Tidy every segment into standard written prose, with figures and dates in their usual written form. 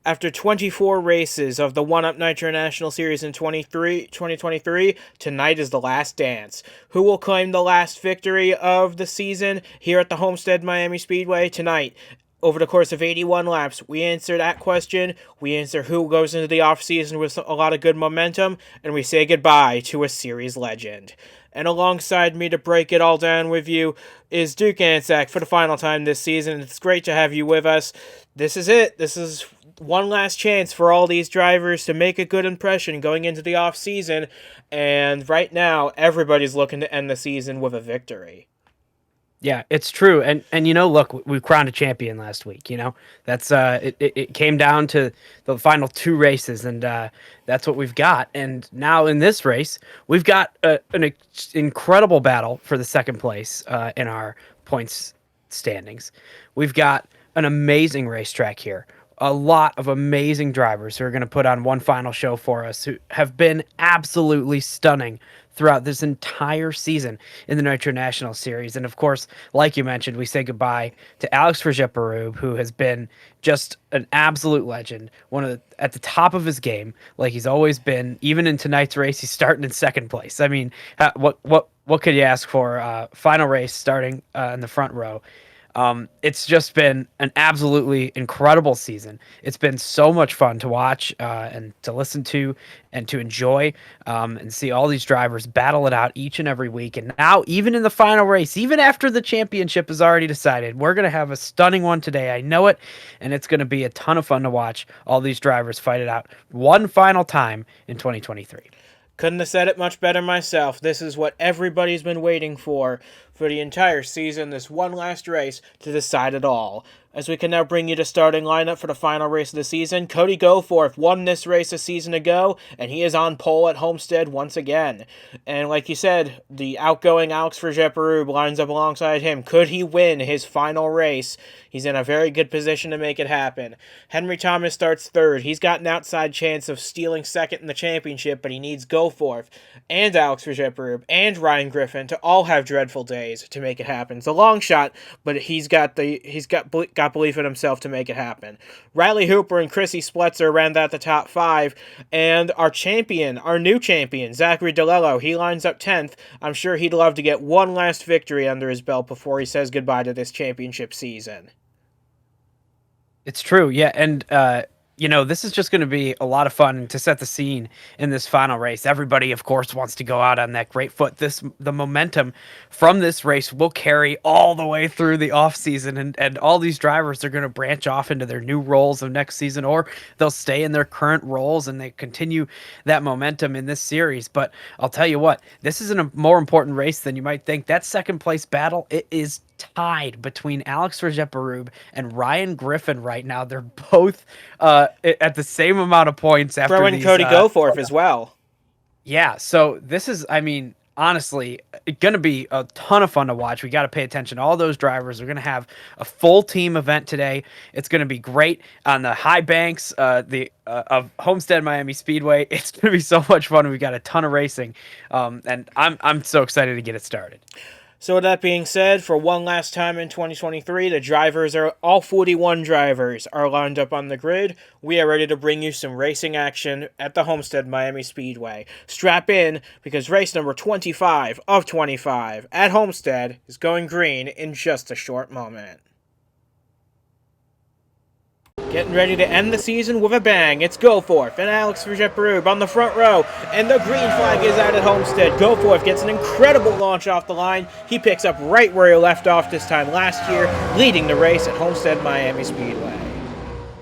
After 24 races of the One-Up Nitro National Series in 2023, tonight is the last dance. Who will claim the last victory of the season here at the Homestead-Miami Speedway tonight? Over the course of 81 laps, we answer that question. We answer who goes into the offseason with a lot of good momentum, and we say goodbye to a series legend. And alongside me to break it all down with you is Duke Ansack for the final time this season. It's great to have you with us. This is it. This is one last chance for all these drivers to make a good impression going into the off season, and right now everybody's looking to end the season with a victory. Yeah, it's true. And look, we crowned a champion last week, That's it came down to the final two races, and that's what we've got. And now in this race, we've got an incredible battle for the second place in our points standings. We've got an amazing racetrack here. A lot of amazing drivers who are going to put on one final show for us, who have been absolutely stunning throughout this entire season in the Nitro National Series. And of course, like you mentioned, we say goodbye to Alex Forget-Berube, who has been just an absolute legend, at the top of his game, like he's always been. Even in tonight's race, he's starting in second place. I mean, what could you ask for? Final race starting in the front row. It's just been an absolutely incredible season. It's been so much fun to watch and to listen to and to enjoy and see all these drivers battle it out each and every week. And now, even in the final race, even after the championship is already decided, we're going to have a stunning one today. I know it. And it's going to be a ton of fun to watch all these drivers fight it out one final time in 2023. Couldn't have said it much better myself. This is what everybody's been waiting for the entire season, this one last race to decide it all. As we can now bring you the starting lineup for the final race of the season, Cody Goforth won this race a season ago, and he is on pole at Homestead once again. And like you said, the outgoing Alex Forget-Berube lines up alongside him. Could he win his final race? He's in a very good position to make it happen. Henry Thomas starts third. He's got an outside chance of stealing second in the championship, but he needs Goforth and Alex Forget-Berube and Ryan Griffin to all have dreadful days to make it happen. It's a long shot, but he's got belief in himself to make it happen. Riley Hooper and Chrissy Spletzer round out the top five, and our new champion, Zachary DeLello, he lines up 10th. I'm sure he'd love to get one last victory under his belt before he says goodbye to this championship season. It's true, yeah, and this is just going to be a lot of fun to set the scene in this final race. Everybody, of course, wants to go out on that great foot. The momentum from this race will carry all the way through the off season, and all these drivers are going to branch off into their new roles of next season, or they'll stay in their current roles and they continue that momentum in this series. But I'll tell you what, this is a more important race than you might think. That second place battle, it is tied between Alex Forget-Berube and Ryan Griffin right now. They're both at the same amount of points after throw in Cody Goforth as well. Yeah, so this is, honestly, going to be a ton of fun to watch. We got to pay attention to all those drivers. We're going to have a full team event today. It's going to be great on the high banks of Homestead-Miami Speedway. It's going to be so much fun. We've got a ton of racing, and I'm so excited to get it started. So with that being said, for one last time in 2023, all 41 drivers are lined up on the grid. We are ready to bring you some racing action at the Homestead-Miami Speedway. Strap in, because race number 25 of 25 at Homestead is going green in just a short moment. Getting ready to end the season with a bang. It's Goforth and Alex Forget-Berube on the front row, and the green flag is out at Homestead. Goforth gets an incredible launch off the line. He picks up right where he left off this time last year, leading the race at Homestead-Miami Speedway.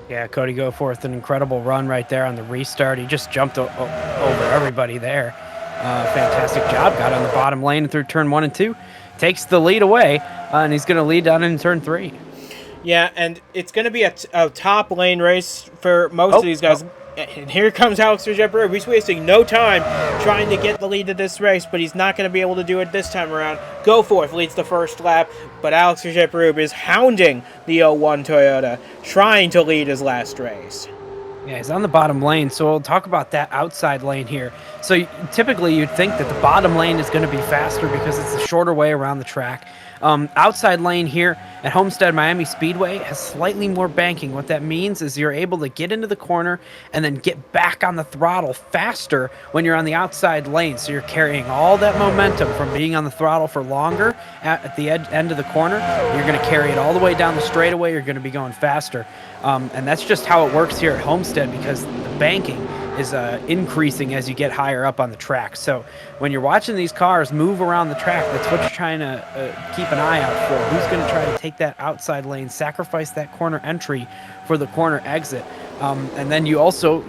Yeah, Cody Goforth, an incredible run right there on the restart. He just jumped over everybody there. Fantastic job. Got on the bottom lane through turn 1 and 2. Takes the lead away, and he's going to lead down in turn 3. Yeah, and it's going to be a top lane race for most of these guys. And here comes Alex Forget-Berube. He's wasting no time trying to get the lead of this race, but he's not going to be able to do it this time around. Goforth leads the first lap, but Alex Forget-Berube is hounding the 01 Toyota, trying to lead his last race. Yeah, he's on the bottom lane, so we'll talk about that outside lane here. So typically you'd think that the bottom lane is going to be faster because it's the shorter way around the track. Outside lane here at Homestead-Miami Speedway has slightly more banking. What that means is you're able to get into the corner and then get back on the throttle faster when you're on the outside lane. So you're carrying all that momentum from being on the throttle for longer at the end of the corner. You're going to carry it all the way down the straightaway. You're going to be going faster. And that's just how it works here at Homestead, because the banking is increasing as you get higher up on the track. So when you're watching these cars move around the track, that's what you're trying to keep an eye out for. Who's going to try to take that outside lane, sacrifice that corner entry for the corner exit. And then you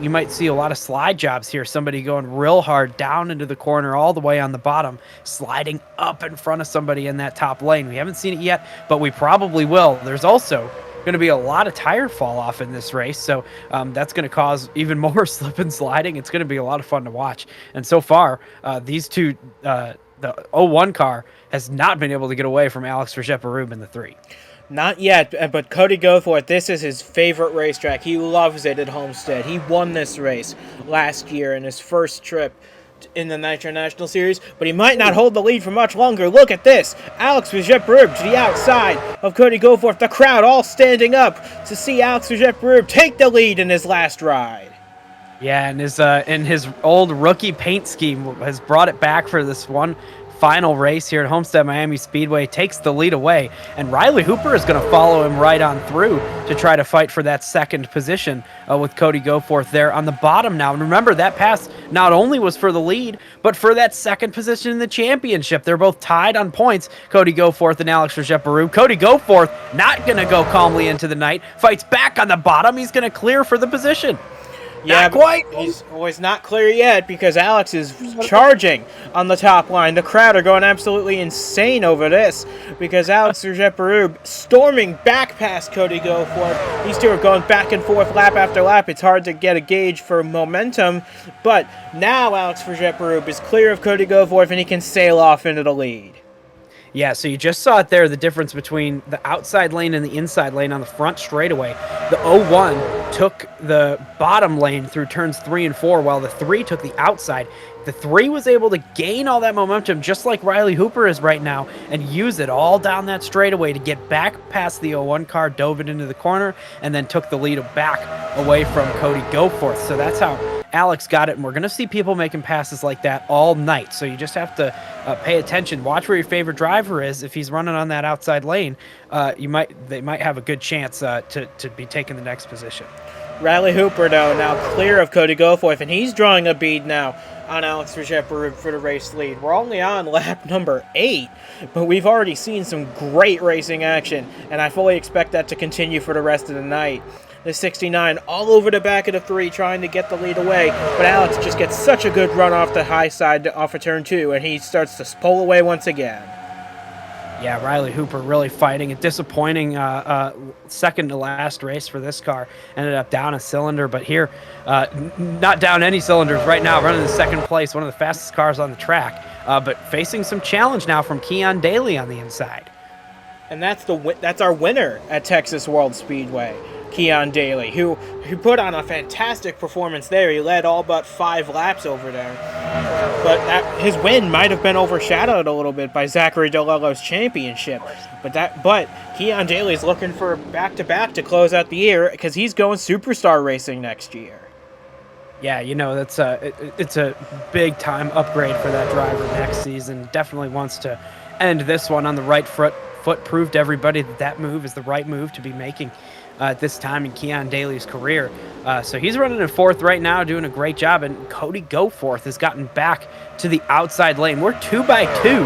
might see a lot of slide jobs here. Somebody going real hard down into the corner all the way on the bottom, sliding up in front of somebody in that top lane. We haven't seen it yet, but we probably will. There's also going to be a lot of tire fall off in this race, so that's going to cause even more slip and sliding. It's going to be a lot of fun to watch. And so far, these two, the 01 car has not been able to get away from Alex Forget-Berube in the 3. Not yet, but Cody Goforth, this is his favorite racetrack. He loves it at Homestead. He won this race last year in his first trip in the Nitro National Series, but he might not hold the lead for much longer. Look at this. Alex Forget-Berube to the outside of Cody Goforth. The crowd all standing up to see Alex Forget-Berube take the lead in his last ride. Yeah, and his old rookie paint scheme has brought it back for this one final race here at Homestead-Miami Speedway. Takes the lead away, and Riley Hooper is going to follow him right on through to try to fight for that second position with Cody Goforth there on the bottom now. And remember, that pass not only was for the lead, but for that second position in the championship. They're both tied on points, Cody Goforth and Alex Forget-Berube. Cody Goforth not going to go calmly into the night, fights back on the bottom. He's going to clear for the position. Yeah, not quite. He's not clear yet, because Alex is charging on the top line. The crowd are going absolutely insane over this, because Alex Forget-Berube storming back past Cody Goforth. These two are going back and forth lap after lap. It's hard to get a gauge for momentum, but now Alex Forget-Berube is clear of Cody Goforth, and he can sail off into the lead. Yeah, so you just saw it there, the difference between the outside lane and the inside lane on the front straightaway. The 01 took the bottom lane through turns 3 and 4, while the 3 took the outside. The 3 was able to gain all that momentum, just like Riley Hooper is right now, and use it all down that straightaway to get back past the 01 car, dove it into the corner, and then took the lead back away from Cody Goforth. So that's how Alex got it, and we're going to see people making passes like that all night. So you just have to pay attention. Watch where your favorite driver is. If he's running on that outside lane, they might have a good chance to be taking the next position. Riley Hooper, though, now clear of Cody Goforth, and he's drawing a bead now on Alex Forget-Berube for the race lead. We're only on lap number 8, but we've already seen some great racing action, and I fully expect that to continue for the rest of the night. The 69 all over the back of the 3 trying to get the lead away, but Alex just gets such a good run off the high side off of turn 2, and he starts to pull away once again. Yeah, Riley Hooper really fighting. A disappointing second to last race for this car. Ended up down a cylinder, but here, not down any cylinders right now, running in second place, one of the fastest cars on the track, but facing some challenge now from Keon Daly on the inside. And that's our winner at Texas World Speedway, Keon Daly, who put on a fantastic performance there. He led all but 5 laps over there. But his win might have been overshadowed a little bit by Zachary DeLello's championship. But Keon Daly's looking for back-to-back to close out the year, because he's going superstar racing next year. Yeah, that's it's a big-time upgrade for that driver next season. Definitely wants to end this one on the right foot. Proved to everybody that move is the right move to be making at this time in Keon Daly's career. So he's running in 4th right now, doing a great job, and Cody Goforth has gotten back to the outside lane. We're 2 by 2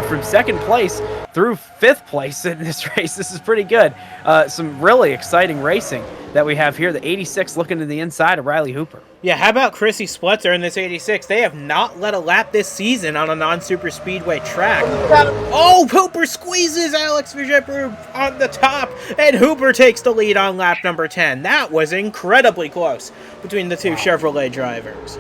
from 2nd place through 5th place in this race. This is pretty good. Some really exciting racing that we have here. The 86 looking to the inside of Riley Hooper. Yeah, how about Chrissy Spletzer in this 86? They have not led a lap this season on a non-super speedway track. Oh, Hooper squeezes Alex Forget-Berube on the top, and Hooper takes the lead on lap number 10. That was incredibly close between the two Chevrolet drivers.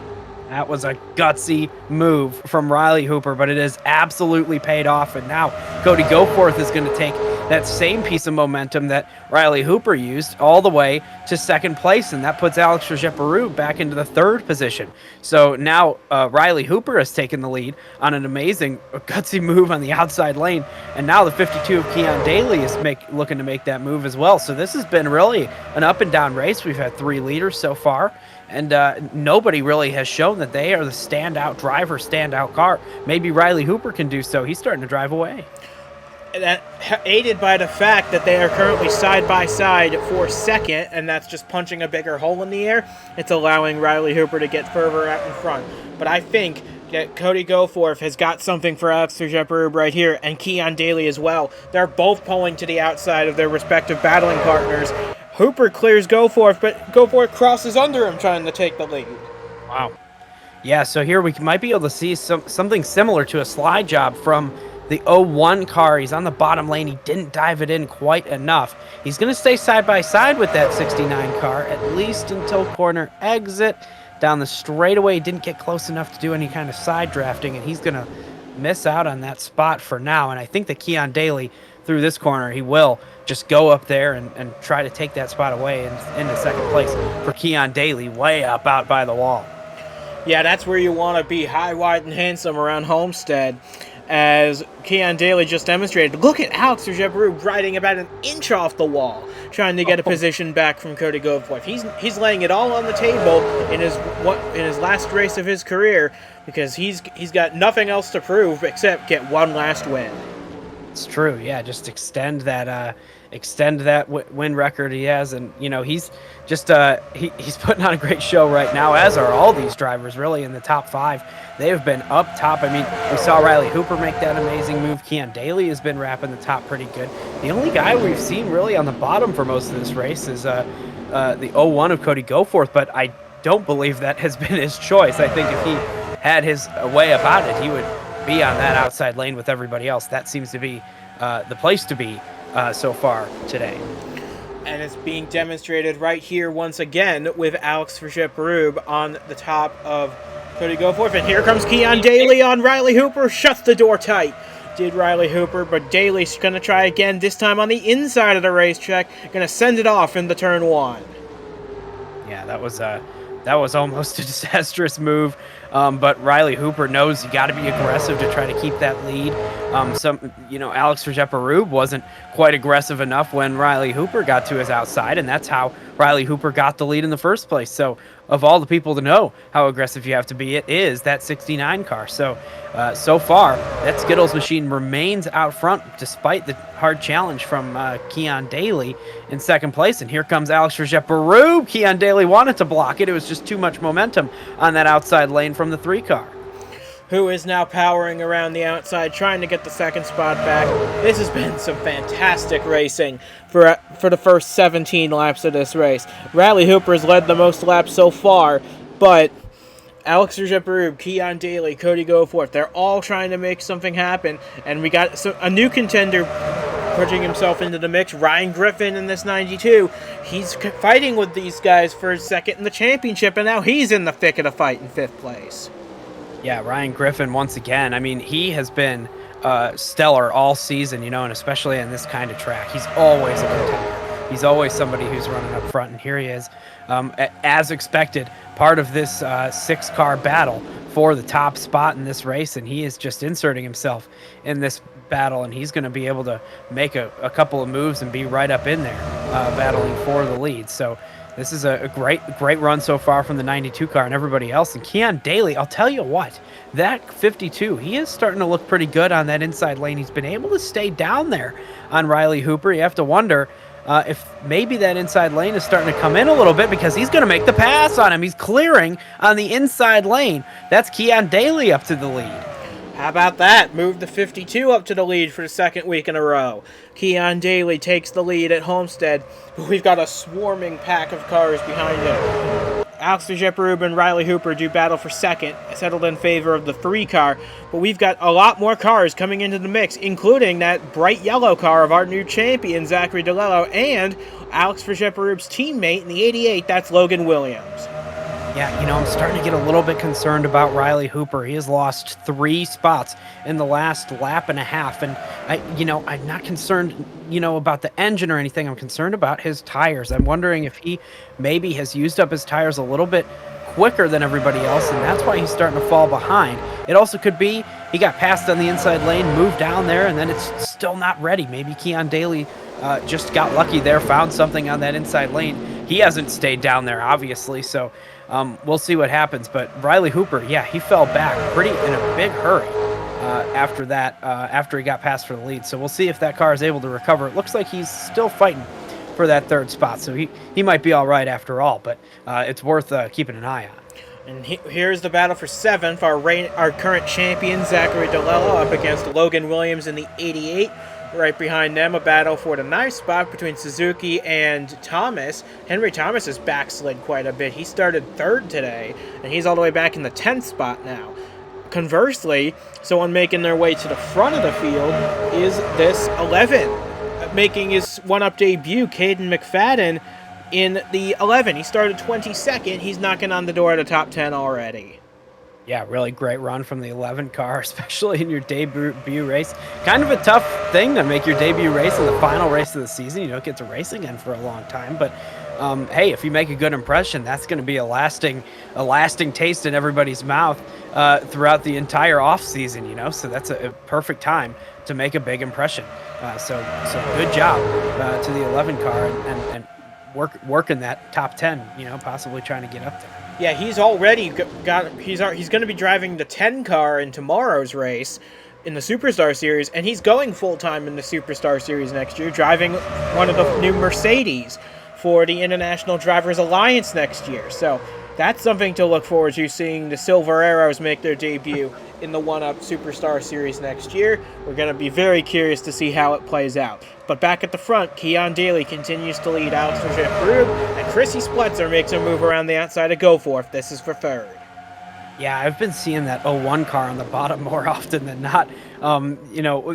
That was a gutsy move from Riley Hooper, but it has absolutely paid off, and now Cody Goforth is going to take that same piece of momentum that Riley Hooper used all the way to second place, and that puts Alex Forget-Berube back into the third position. So now Riley Hooper has taken the lead on an amazing gutsy move on the outside lane, and now the 52 of Keon Daly is looking to make that move as well. So this has been really an up and down race. We've had 3 leaders so far, and nobody really has shown that they are the standout driver, standout car. Maybe Riley Hooper can do so. He's starting to drive away. That aided by the fact that they are currently side by side for second, and that's just punching a bigger hole in the air. It's allowing Riley Hooper to get further out in front. But I think that Cody Goforth has got something for Alex Forget-Berube right here, and Keon Daly as well. They're both pulling to the outside of their respective battling partners. Hooper clears Goforth, but Goforth crosses under him trying to take the lead. Wow. Yeah, so here we might be able to see something similar to a slide job from the 01 car. He's on the bottom lane. He didn't dive it in quite enough. He's going to stay side by side with that 69 car, at least until corner exit. Down the straightaway, didn't get close enough to do any kind of side drafting, and he's going to miss out on that spot for now. And I think that Keon Daly, through this corner, he will just go up there and try to take that spot away into second place for Keon Daly, way up out by the wall. Yeah, that's where you want to be, high, wide, and handsome around Homestead. As Keon Daly just demonstrated, look at Alex Forget-Berube riding about an inch off the wall, trying to get a position back from Cody Goforth. He's laying it all on the table in his last race of his career, because he's got nothing else to prove except get one last win. It's true, yeah. Just extend that win record he has, and he's just he's putting on a great show right now, as are all these drivers really in the top 5. They have been up top. I mean, we saw Riley Hooper make that amazing move. Keon Daly has been wrapping the top pretty good. The only guy we've seen really on the bottom for most of this race is the 01 of Cody Goforth, but I don't believe that has been his choice. I think if he had his way about it, he would be on that outside lane with everybody else. That seems to be the place to be so far today. And it's being demonstrated right here once again with Alex Forget-Berube on the top of Cody Goforth. And here comes Keon Daly on Riley Hooper. Shuts the door tight. Did Riley Hooper, but Daly's going to try again, this time on the inside of the racetrack. Going to send it off in the turn 1. Yeah, that was almost a disastrous move. But Riley Hooper knows you got to be aggressive to try to keep that lead. Alex Forget-Berube wasn't quite aggressive enough when Riley Hooper got to his outside, and that's how Riley Hooper got the lead in the first place. So of all the people to know how aggressive you have to be, it is that 69 car. So far, that Skittles machine remains out front despite the hard challenge from Keon Daly in second place. And here comes Alex Forget-Berube. Keon Daly wanted to block it. It was just too much momentum on that outside lane from the 3 car. Who is now powering around the outside, trying to get the second spot back. This has been some fantastic racing for the first 17 laps of this race. Riley Hooper's led the most laps so far, but Alex Forget-Berube, Keon Daly, Cody Goforth, they're all trying to make something happen, and we got a new contender putting himself into the mix, Ryan Griffin in this 92. He's fighting with these guys for second in the championship, and now he's in the thick of the fight in 5th place. Yeah, Ryan Griffin, once again, I mean, he has been stellar all season, and especially on this kind of track. He's always a contender. He's always somebody who's running up front, and here he is, as expected, part of this 6-car battle for the top spot in this race, and he is just inserting himself in this battle, and he's going to be able to make a couple of moves and be right up in there battling for the lead. So this is a great run so far from the 92 car and everybody else. And Keon Daly, I'll tell you what, that 52, he is starting to look pretty good on that inside lane. He's been able to stay down there on Riley Hooper. You have to wonder if maybe that inside lane is starting to come in a little bit, because he's going to make the pass on him. He's clearing on the inside lane. That's Keon Daly up to the lead. How about that? Moved the 52 up to the lead for the second week in a row. Keon Daly takes the lead at Homestead, but we've got a swarming pack of cars behind him. Alex Forget-Berube and Riley Hooper do battle for second, settled in favor of the 3 car, but we've got a lot more cars coming into the mix, including that bright yellow car of our new champion, Zachary DeLello, and Alex Forget-Berube's teammate in the 88, that's Logan Williams. Yeah, I'm starting to get a little bit concerned about Riley Hooper. He has lost 3 spots in the last lap and a half, and I'm not concerned, about the engine or anything. I'm concerned about his tires. I'm wondering if he maybe has used up his tires a little bit quicker than everybody else, and that's why he's starting to fall behind. It also could be he got passed on the inside lane, moved down there, and then it's still not ready. Maybe Keon Daly just got lucky there, found something on that inside lane. He hasn't stayed down there, obviously, so we'll see what happens. But Riley Hooper, yeah, he fell back pretty in a big hurry after that, after he got passed for the lead. So we'll see if that car is able to recover. It looks like he's still fighting for that third spot, so he might be all right after all, but it's worth keeping an eye on. And here's the battle for 7th. Our current champion, Zachary DeLello, up against Logan Williams in the 88. Right behind them, a battle for the 9th spot between Suzuki and Thomas. Henry Thomas has backslid quite a bit. He started 3rd today, and he's all the way back in the 10th spot now. Conversely, someone making their way to the front of the field is this 11. Making his one-up debut, Caden McFadden, in the 11. He started 22nd. He's knocking on the door of the top 10 already. Yeah, really great run from the 11 car, especially in your debut race. Kind of a tough thing to make your debut race in the final race of the season. You don't get to race again for a long time, but hey, if you make a good impression, that's going to be a lasting taste in everybody's mouth throughout the entire off season. So that's a perfect time to make a big impression. So good job to the 11 car and working that top 10. Possibly trying to get up there. Yeah, he's already he's going to be driving the 10 car in tomorrow's race in the Superstar Series, and he's going full-time in the Superstar Series next year, driving one of the new Mercedes for the International Drivers Alliance next year. So that's something to look forward to, seeing the Silver Arrows make their debut in the 1UP Superstar Series next year. We're going to be very curious to see how it plays out. But back at the front, Keon Daly continues to lead Alex Forget-Berube, and Chrissy Spletzer makes a move around the outside of Goforth. This is for 3rd. Yeah, I've been seeing that 01 car on the bottom more often than not.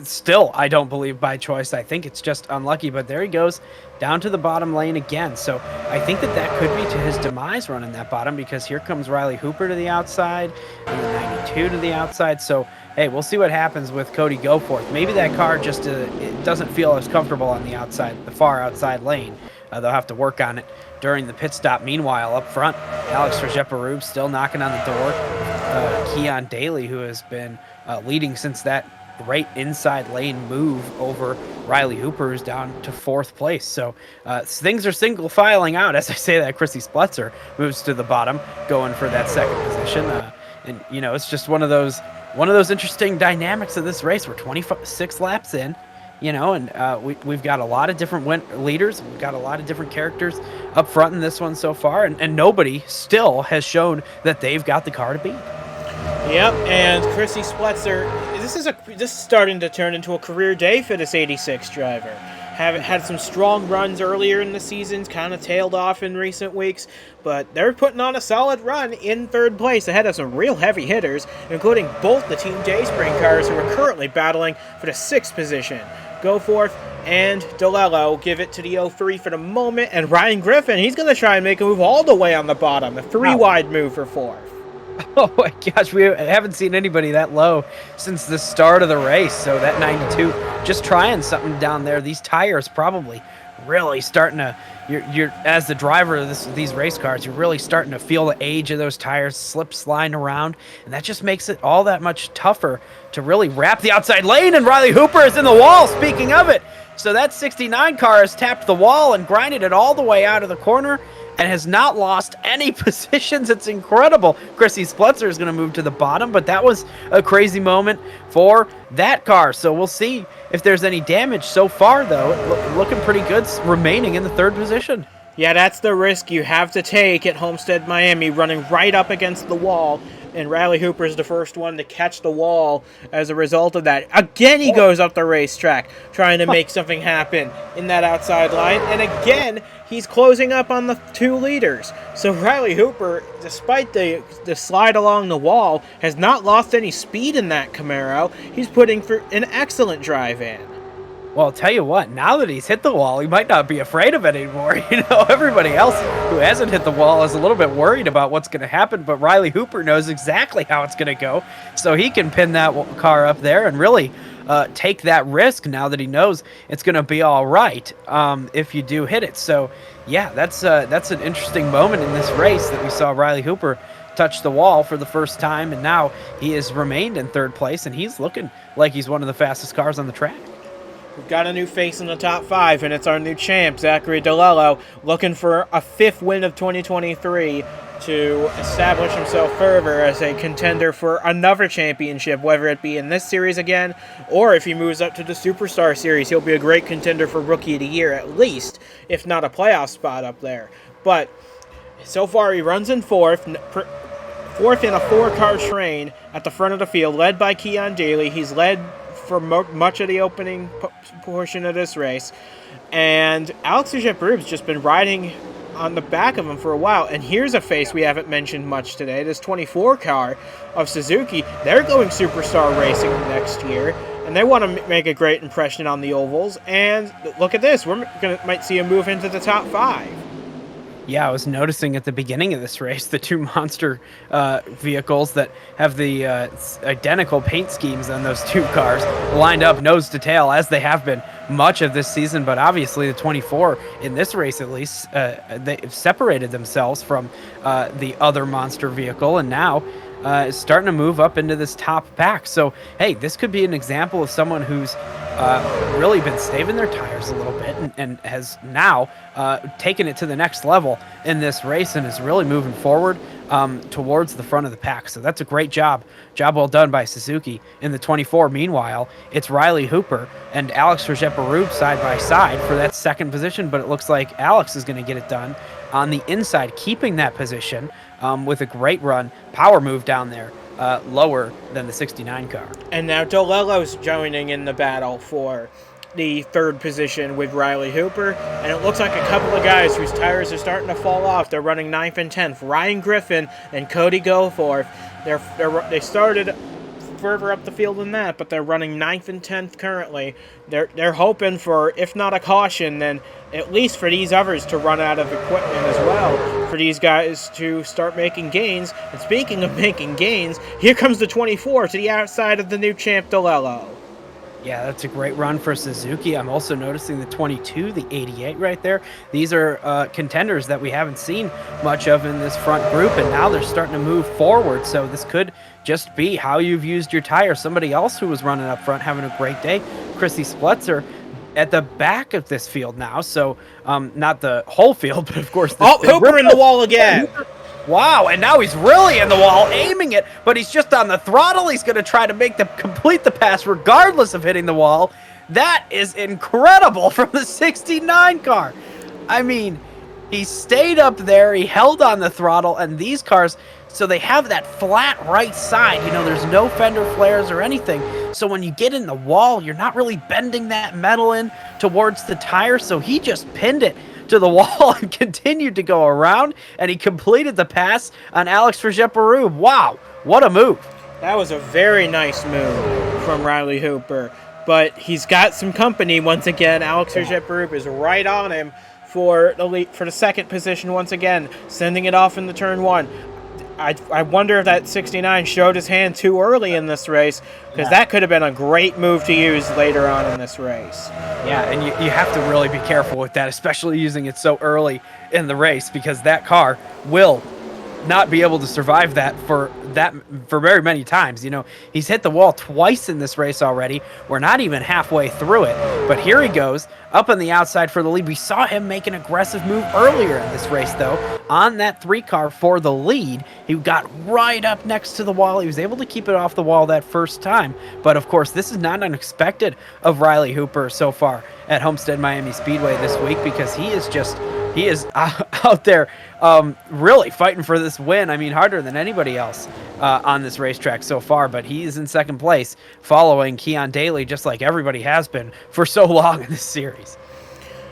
Still, I don't believe by choice. I think it's just unlucky, but there he goes down to the bottom lane again. So I think that could be to his demise running that bottom, because here comes Riley Hooper to the outside and the 92 to the outside. So, hey, we'll see what happens with Cody Goforth. Maybe that car just it doesn't feel as comfortable on the outside, the far outside lane. They'll have to work on it during the pit stop. Meanwhile, up front, Alex Forget-Berube still knocking on the door. Keon Daly, who has been leading since that great inside lane move over Riley Hooper, is down to 4th place. So things are single filing out. As I say that, Chrissy Spletzer moves to the bottom, going for that 2nd position. And it's just one of those interesting dynamics of this race. We're 26 laps in. And we've got a lot of different leaders. We've got a lot of different characters up front in this one so far, and nobody still has shown that they've got the car to beat. Yep, and Chrissy Spletzer, this is starting to turn into a career day for this 86 driver. Had some strong runs earlier in the season, kind of tailed off in recent weeks, but they're putting on a solid run in 3rd place ahead of some real heavy hitters, including both the Team Dayspring cars who are currently battling for the 6th position. Goforth and DeLello give it to the 03 for the moment, and Ryan Griffin, he's going to try and make a move all the way on the bottom, a 3-wide move for 4th. Oh my gosh, we haven't seen anybody that low since the start of the race. So that 92, just trying something down there. These tires probably really starting to, you're as the driver of these race cars, you're really starting to feel the age of those tires sliding around, and that just makes it all that much tougher to really wrap the outside lane. And Riley Hooper is in the wall, speaking of it. So that 69 car has tapped the wall and grinded it all the way out of the corner and has not lost any positions. It's incredible. Chrissy Spletzer is going to move to the bottom, but that was a crazy moment for that car. So we'll see if there's any damage. So far, though, looking pretty good, remaining in the 3rd position. Yeah, that's the risk you have to take at Homestead-Miami, running right up against the wall. And Riley Hooper is the first one to catch the wall as a result of that. Again, he goes up the racetrack trying to make something happen in that outside line. And again, he's closing up on the 2 leaders. So Riley Hooper, despite the slide along the wall, has not lost any speed in that Camaro. He's putting for an excellent drive in. Well, I'll tell you what, now that he's hit the wall, he might not be afraid of it anymore. Everybody else who hasn't hit the wall is a little bit worried about what's going to happen, but Riley Hooper knows exactly how it's going to go, so he can pin that car up there and really take that risk now that he knows it's going to be all right if you do hit it. So, yeah, that's an interesting moment in this race that we saw Riley Hooper touch the wall for the first time, and now he has remained in third place, and he's looking like he's one of the fastest cars on the track. We've got a new face in the top 5, and it's our new champ, Zachary DeLello, looking for a 5th win of 2023 to establish himself further as a contender for another championship, whether it be in this series again, or if he moves up to the Superstar Series, he'll be a great contender for Rookie of the Year at least, if not a playoff spot up there. But so far he runs in 4th in a 4-car train at the front of the field, led by Keon Daly. He's led for much of the opening portion of this race, and Alex Forget-Berube's just been riding on the back of him for a while. And here's a face we haven't mentioned much today, this 24 car of Suzuki. They're going Superstar Racing next year, and they want to make a great impression on the ovals. And look at this, might see a move into the top 5. Yeah, I was noticing at the beginning of this race, the 2 monster vehicles that have the identical paint schemes on those 2 cars lined up nose to tail, as they have been much of this season. But obviously the 24, in this race at least, they've separated themselves from the other monster vehicle, and now is starting to move up into this top pack. So, hey, this could be an example of someone who's really been saving their tires a little bit and has now taken it to the next level in this race and is really moving forward towards the front of the pack. So that's a great job. Job well done by Suzuki. In the 24, meanwhile, it's Riley Hooper and Alex Forget-Berube side by side for that 2nd position, but it looks like Alex is going to get it done on the inside, keeping that position with a great run. Power move down there. Lower than the 69 car. And now DeLello's joining in the battle for the 3rd position with Riley Hooper, and it looks like a couple of guys whose tires are starting to fall off. They're running 9th and 10th. Ryan Griffin and Cody Goforth. They started further up the field than that, but they're running 9th and 10th currently. They're hoping for, if not a caution, then at least for these others to run out of equipment as well, for these guys to start making gains. And speaking of making gains, here comes the 24 to the outside of the new champ DeLello. Yeah, that's a great run for Suzuki. I'm also noticing the 22, the 88 right there. These are contenders that we haven't seen much of in this front group, and now they're starting to move forward. So this could just be how you've used your tire. Somebody else who was running up front having a great day, Chrissy Spletzer, at the back of this field now. So not the whole field, but of course. Hooper in the wall again. Wow, and now he's really in the wall, aiming it, but he's just on the throttle. He's going to try to complete the pass regardless of hitting the wall. That is incredible from the 69 car. I mean, he stayed up there, he held on the throttle, and these cars, so they have that flat right side. You know, there's no fender flares or anything. So when you get in the wall, you're not really bending that metal in towards the tire, so he just pinned it to the wall and continued to go around, and he completed the pass on Alex Forget-Berube. Wow, what a move. That was a very nice move from Riley Hooper, but he's got some company once again. Alex Forget-Berube is right on him for the 2nd position once again, sending it off in the turn 1. I wonder if that 69 showed his hand too early in this race, because that could have been a great move to use later on in this race. Yeah, and you have to really be careful with that, especially using it so early in the race, because that car will not be able to survive that for very many times. You know, he's hit the wall twice in this race already. We're not even halfway through it, but here he goes up on the outside for the lead. We saw him make an aggressive move earlier in this race, though, on that 3 car for the lead. He got right up next to the wall. He was able to keep it off the wall that first time, but of course this is not unexpected of Riley Hooper so far at Homestead-Miami Speedway this week, because he is out there really fighting for this win. I mean, harder than anybody else on this racetrack so far, but he is in 2nd place following Keon Daly, just like everybody has been for so long in this series.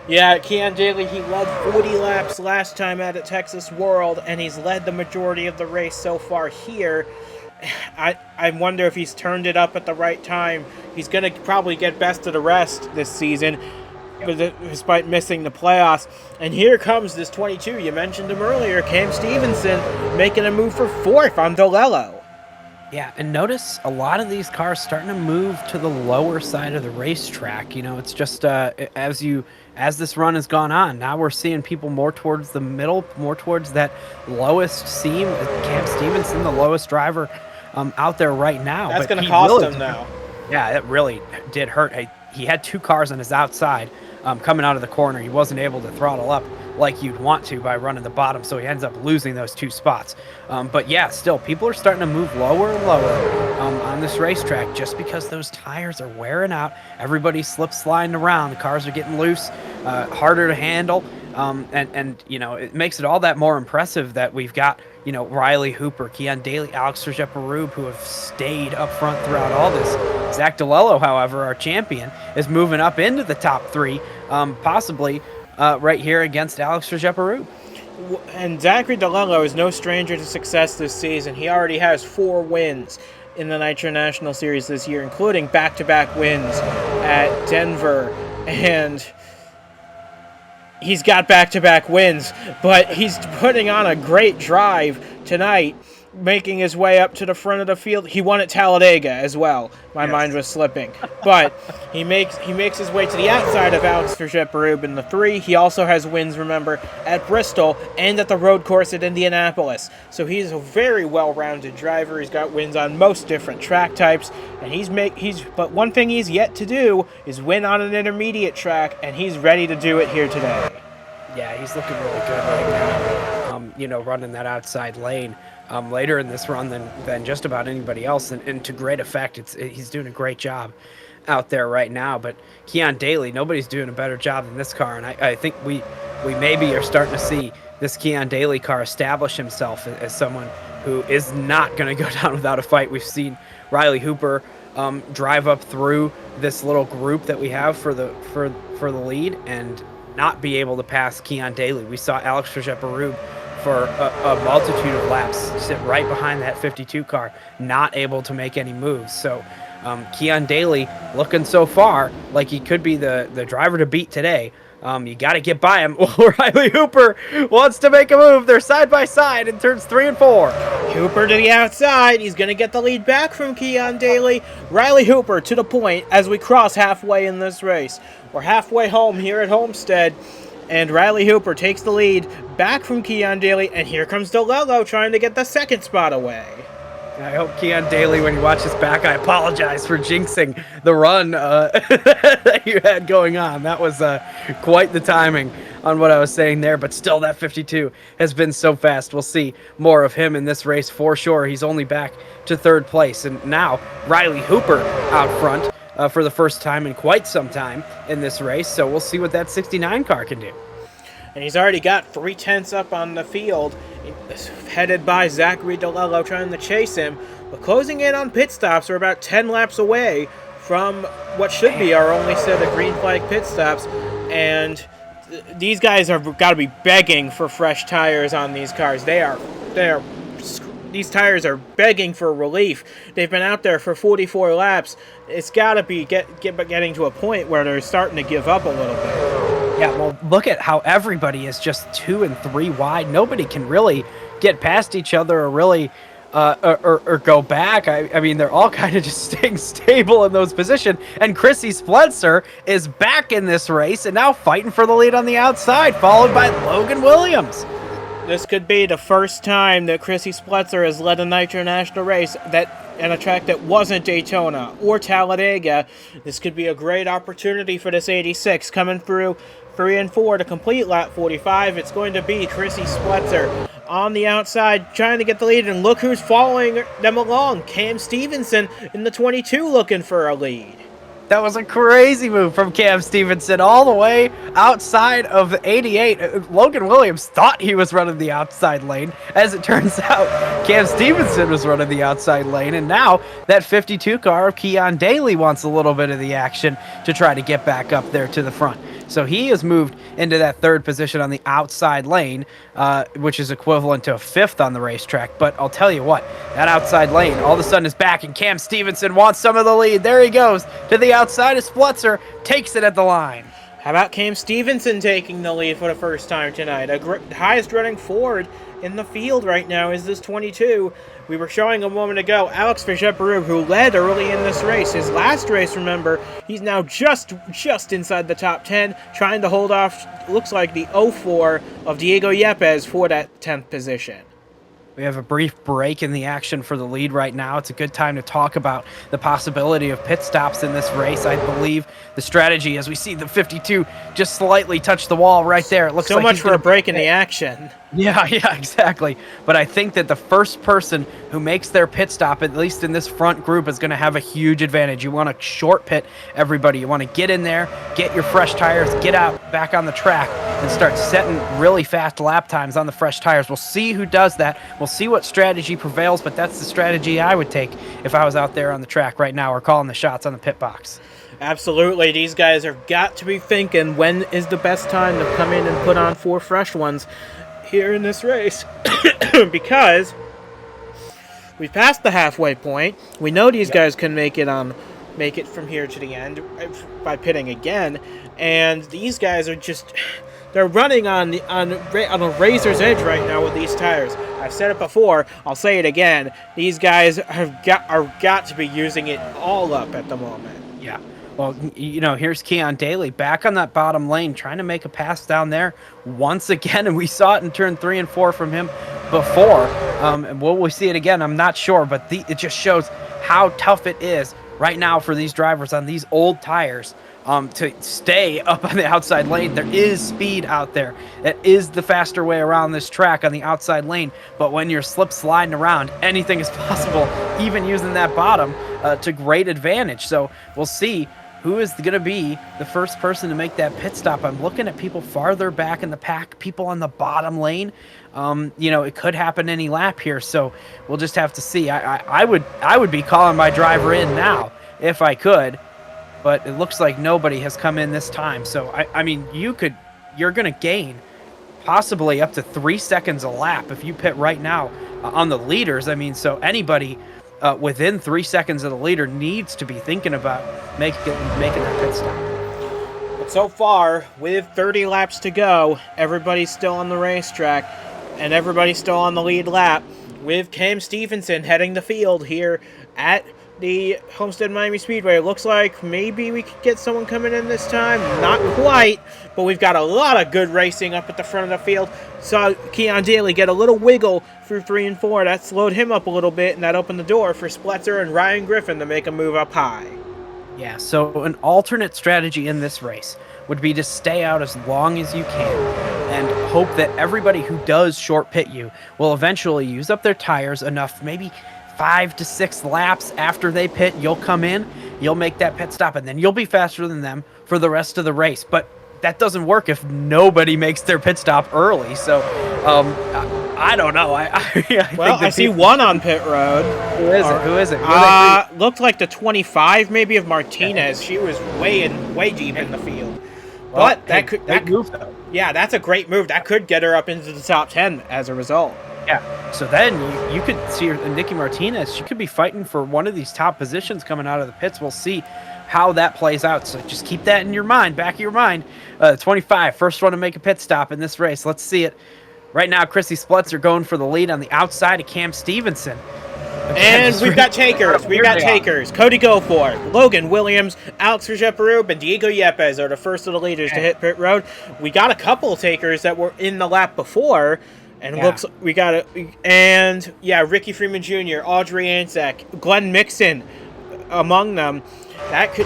Yeah, Keon Daly, he led 40 laps last time out at Texas World, and he's led the majority of the race so far here. I wonder if he's turned it up at the right time. He's going to probably get best of the rest this season, despite missing the playoffs. And here comes this 22. You mentioned him earlier, Cam Stevenson, making a move for 4th on DeLello. Yeah, and notice a lot of these cars starting to move to the lower side of the racetrack. It's just as this run has gone on, now we're seeing people more towards the middle, more towards that lowest seam. Cam Stevenson, the lowest driver out there right now, That's but going to he cost really him now. yeah, it really did hurt. He had two cars on his outside coming out of the corner. He wasn't able to throttle up like you'd want to by running the bottom, so he ends up losing those two spots. But yeah, still, people are starting to move lower and lower on this racetrack just because those tires are wearing out. Everybody's slip sliding around. The cars are getting loose, harder to handle. And it makes it all that more impressive that we've got Riley Hooper, Keon Daly, Alex Forget-Berube, who have stayed up front throughout all this. Zach DeLello, however, our champion, is moving up into the top three, possibly right here against Alex Forget-Berube. And Zachary DeLello is no stranger to success this season. He already has 4 wins in the Nitro National Series this year, including back-to-back wins at Denver, and he's got back-to-back wins, but he's putting on a great drive tonight, making his way up to the front of the field. He won at Talladega as well. My mind was slipping. But he makes his way to the outside of Alex Forget-Berube in the 3. He also has wins, remember, at Bristol and at the road course at Indianapolis. So he's a very well-rounded driver. He's got wins on most different track types, and but one thing he's yet to do is win on an intermediate track, and he's ready to do it here today. Yeah, he's looking really good right now. Running that outside lane later in this run than just about anybody else, and to great effect. He's doing a great job out there right now. But Keon Daly, nobody's doing a better job than this car, and I think we maybe are starting to see this Keon Daly car establish himself as someone who is not going to go down without a fight. We've seen Riley Hooper drive up through this little group that we have for the lead and not be able to pass Keon Daly. We saw Alex Forget-Berube for a multitude of laps sit right behind that 52 car, not able to make any moves. So Keon Daly looking so far like he could be the driver to beat today. You got to get by him. Riley Hooper wants to make a move. They're side by side in turns 3 and 4. Hooper to the outside. He's going to get the lead back from Keon Daly. Riley Hooper to the point as we cross halfway in this race. We're halfway home here at Homestead, and Riley Hooper takes the lead back from Keon Daly, and here comes DeLello trying to get the second spot away. I hope Keon Daly, when you watch this back, I apologize for jinxing the run that you had going on. That was quite the timing on what I was saying there, but still that 52 has been so fast. We'll see more of him in this race for sure. He's only back to 3rd place, and now Riley Hooper out front for the first time in quite some time in this race, so we'll see what that 69 car can do. And he's already got 3/10 up on the field, headed by Zachary DeLello trying to chase him. But closing in on pit stops, we're about 10 laps away from what should be our only set of green flag pit stops. And these guys have got to be begging for fresh tires on these cars. These tires are begging for relief. They've been out there for 44 laps. It's got to be getting to a point where they're starting to give up a little bit. Yeah, well, look at how everybody is just 2 and 3 wide. Nobody can really get past each other or really or go back. I mean, they're all kind of just staying stable in those positions. And Chrissy Spletzer is back in this race and now fighting for the lead on the outside, followed by Logan Williams. This could be the first time that Chrissy Spletzer has led a Nitro National race at a track that wasn't Daytona or Talladega. This could be a great opportunity for this 86 coming through 3 and 4 to complete lap 45. It's going to be Chrissy Spletzer on the outside trying to get the lead, and look who's following them along. Cam Stevenson in the 22 looking for a lead. That was a crazy move from Cam Stevenson all the way outside of 88. Logan Williams thought he was running the outside lane. As it turns out, Cam Stevenson was running the outside lane. And now that 52 car of Keon Daly wants a little bit of the action to try to get back up there to the front. So he has moved into that 3rd position on the outside lane, which is equivalent to a 5th on the racetrack. But I'll tell you what, that outside lane all of a sudden is back, and Cam Stevenson wants some of the lead. There he goes to the outside of Spletzer, takes it at the line. How about Cam Stevenson taking the lead for the first time tonight? Highest running Ford in the field right now is this 22. We were showing a moment ago Alex Forget-Berube, who led early in this race. His last race, remember, he's now just inside the top 10, trying to hold off, looks like, the 04 of Diego Yepes for that 10th position. We have a brief break in the action for the lead right now. It's a good time to talk about the possibility of pit stops in this race. I believe the strategy, as we see the 52 just slightly touch the wall right there. It looks so like much for a break in the action. Yeah, exactly. But I think that the first person who makes their pit stop, at least in this front group, is going to have a huge advantage. You want to short pit everybody. You want to get in there, get your fresh tires, get out back on the track, and start setting really fast lap times on the fresh tires. We'll see who does that. We'll see what strategy prevails, but that's the strategy I would take if I was out there on the track right now or calling the shots on the pit box. Absolutely. These guys have got to be thinking, when is the best time to come in and put on 4 fresh ones here in this race? Because we've passed the halfway point. We know these guys can make it from here to the end by pitting again, and these guys are just, they're running on a razor's edge right now with these tires. I've said it before, I'll say it again. These guys are got to be using it all up at the moment. Yeah. Well, you know, here's Keon Daly back on that bottom lane, trying to make a pass down there once again, and we saw it in turn 3 and 4 from him before. And will we see it again? I'm not sure, but it just shows how tough it is right now for these drivers on these old tires to stay up on the outside lane. There is speed out there. It is the faster way around this track on the outside lane, but when you're slip sliding around, anything is possible, even using that bottom to great advantage. So we'll see who is going to be the first person to make that pit stop. I'm looking at people farther back in the pack, people on the bottom lane. You know, it could happen any lap here, so we'll just have to see. I would be calling my driver in now if I could, but it looks like nobody has come in this time. So I mean, you're going to gain possibly up to 3 seconds a lap if you pit right now on the leaders. I mean, so anybody within 3 seconds of the leader needs to be thinking about making that pit stop. But so far, with 30 laps to go, everybody's still on the racetrack, and everybody's still on the lead lap, with Cam Stevenson heading the field here at the Homestead-Miami Speedway. It looks like maybe we could get someone coming in this time. Not quite, but we've got a lot of good racing up at the front of the field. Saw Keon Daly get a little wiggle through 3 and 4. That slowed him up a little bit, and that opened the door for Spletzer and Ryan Griffin to make a move up high. Yeah, so an alternate strategy in this race would be to stay out as long as you can and hope that everybody who does short pit you will eventually use up their tires enough, maybe 5 to 6 laps after they pit. You'll come in, you'll make that pit stop, and then you'll be faster than them for the rest of the race. But that doesn't work if nobody makes their pit stop early. So I don't know. I see one on pit road. Who is it? Looked like the 25 maybe of Martinez. She was way deep in the field. But that move though. Yeah, that's a great move. That could get her up into the top 10 as a result. Yeah, so then you could see Nikki Martinez. She could be fighting for one of these top positions coming out of the pits. We'll see how that plays out. So just keep that in your mind, back of your mind. 25, first one to make a pit stop in this race. Let's see it. Right now, Chrissy Spletzer going for the lead on the outside of Cam Stevenson. And we've got takers. Cody Goforth, Logan Williams, Alex Forget-Berube, and Diego Yepes are the first of the leaders to hit pit road. We got a couple of takers that were in the lap before. And looks we got it, and Ricky Freeman Jr., Audrey Anzac, Glenn Mixon, among them.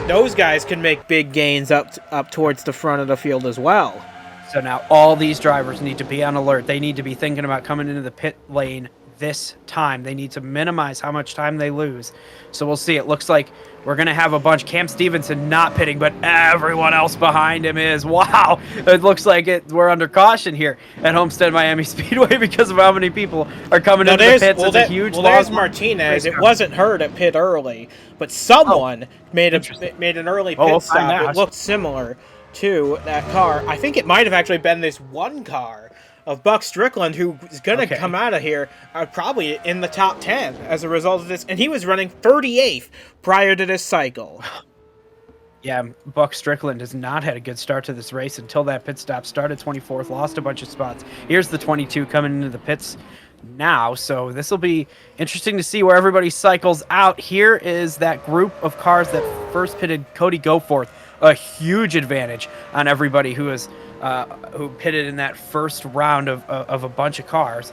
Those guys can make big gains up towards the front of the field as well. So now all these drivers need to be on alert. They need to be thinking about coming into the pit lane this time. They need to minimize how much time they lose. So we'll see. It looks like we're going to have a bunch. Cam Stevenson not pitting, but everyone else behind him is. Wow. It looks like we're under caution here at Homestead-Miami Speedway because of how many people are coming into the pits. It's a huge loss. There's Martinez. It wasn't her that pit early, but someone made an early pit stop. It looked similar to that car. I think it might have actually been this one car of Buck Strickland, who is going to come out of here probably in the top 10 as a result of this. And he was running 38th prior to this cycle. Yeah, Buck Strickland has not had a good start to this race until that pit stop. Started 24th, lost a bunch of spots. Here's the 22 coming into the pits now, so this will be interesting to see where everybody cycles out. Here is that group of cars that first pitted Cody Goforth. A huge advantage on everybody who pitted in that first round of a bunch of cars.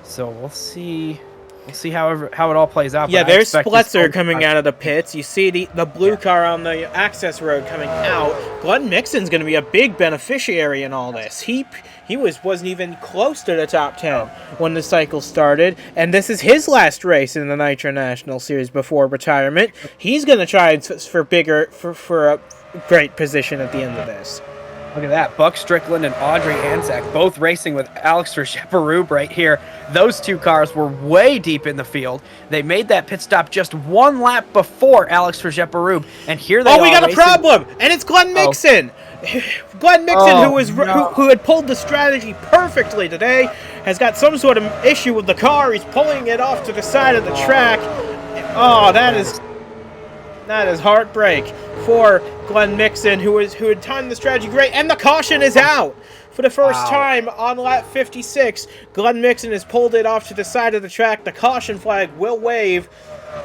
So we'll see. We'll see how it all plays out. Yeah, But I there's expect this Splitzer coming out of the pits. You see the blue car on the access road coming out. Glenn Mixon's going to be a big beneficiary in all this. He wasn't even close to the top 10 when the cycle started, and this is his last race in the Nitro National Series before retirement. He's going to try for a great position at the end of this. Look at that. Buck Strickland and Audrey Anzac both racing with Alex Forget-Berube right here. Those two cars were way deep in the field. They made that pit stop just one lap before Alex Forget-Berube, and here they are. Oh, we got a problem, and it's Glenn Mixon. Glenn Mixon, who had pulled the strategy perfectly today, has got some sort of issue with the car. He's pulling it off to the side of the track. Oh, that is heartbreak for Glenn Mixon, who had timed the strategy great, and the caution is out. For the first time on lap 56, Glenn Mixon has pulled it off to the side of the track. The caution flag will wave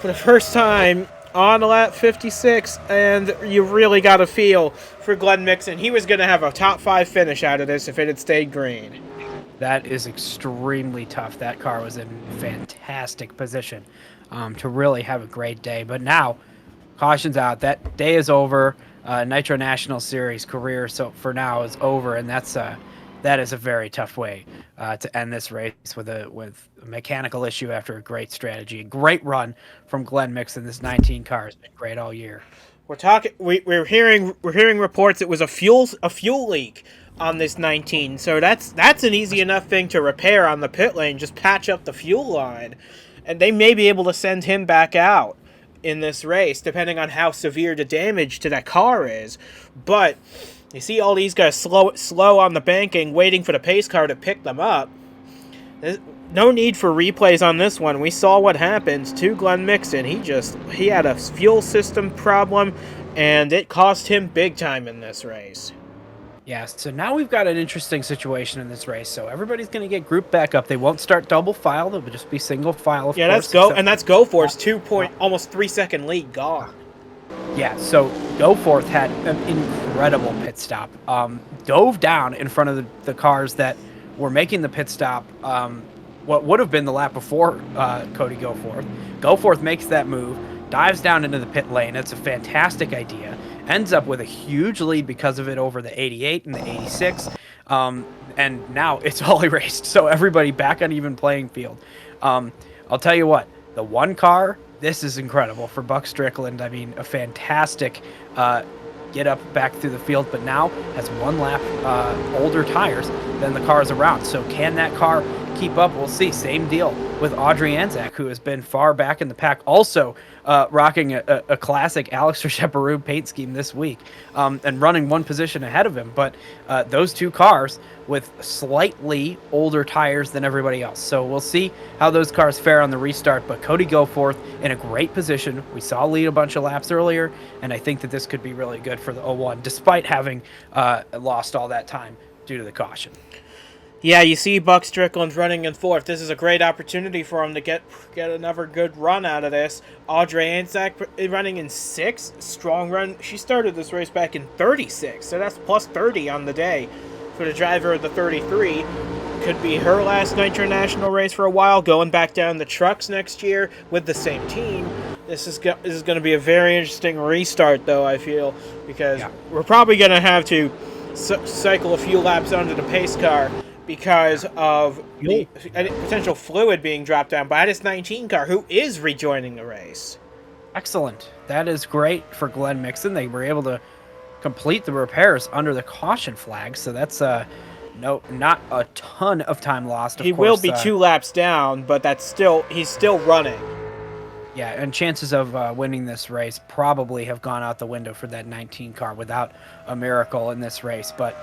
for the first time on lap 56, and you really got to feel for Glenn Mixon. He was going to have a top 5 finish out of this if it had stayed green. That is extremely tough. That car was in fantastic position to really have a great day. But now, caution's out. That day is over. Nitro National Series career, so for now, is over, and that is a very tough way to end this race with a mechanical issue after a great strategy. Great run from Glenn Mixon. This 19 car has been great all year. We're hearing reports it was a fuel leak on this 19, so that's an easy enough thing to repair on the pit lane. Just patch up the fuel line, and they may be able to send him back out in this race, depending on how severe the damage to that car is. But you see all these guys slow on the banking, waiting for the pace car to pick them up. There's no need for replays on this one. We saw what happened to Glenn Mixon. He had a fuel system problem, and it cost him big time in this race. Yeah, so now we've got an interesting situation in this race. So everybody's going to get grouped back up. They won't start double file. They'll just be single file. Of course, that's Goforth's almost 3-second lead gone. Yeah, so Goforth had an incredible pit stop. Dove down in front of the cars that were making the pit stop. What would have been the lap before Cody Goforth. Goforth makes that move, dives down into the pit lane. It's a fantastic idea. Ends up with a huge lead because of it over the 88 and the 86. And now it's all erased. So everybody back on even playing field. I'll tell you what, the one car, this is incredible for Buck Strickland. I mean, a fantastic get up back through the field, but now has one lap older tires than the cars around. So can that car keep up? We'll see. Same deal with Audrey Anzac, who has been far back in the pack, also rocking a classic Alex Forget-Berube paint scheme this week, and running one position ahead of him. But those two cars with slightly older tires than everybody else. So we'll see how those cars fare on the restart. But Cody Goforth in a great position. We saw lead a bunch of laps earlier, and I think that this could be really good for the 01, despite having lost all that time due to the caution. Yeah, you see Buck Strickland's running in fourth. This is a great opportunity for him to get another good run out of this. Audrey Anzac running in sixth. Strong run. She started this race back in 36, so that's plus 30 on the day for the driver of the 33. Could be her last Nitro National race for a while, going back down the trucks next year with the same team. This is going to be a very interesting restart, though, I feel, because we're probably going to have to cycle a few laps under the pace car because of the potential fluid being dropped down by this 19 car, who is rejoining the race. Excellent. That is great for Glenn Mixon. They were able to complete the repairs under the caution flag, so that's not a ton of time lost. He will be 2 laps down, but he's still running. Yeah, and chances of winning this race probably have gone out the window for that 19 car without a miracle in this race. But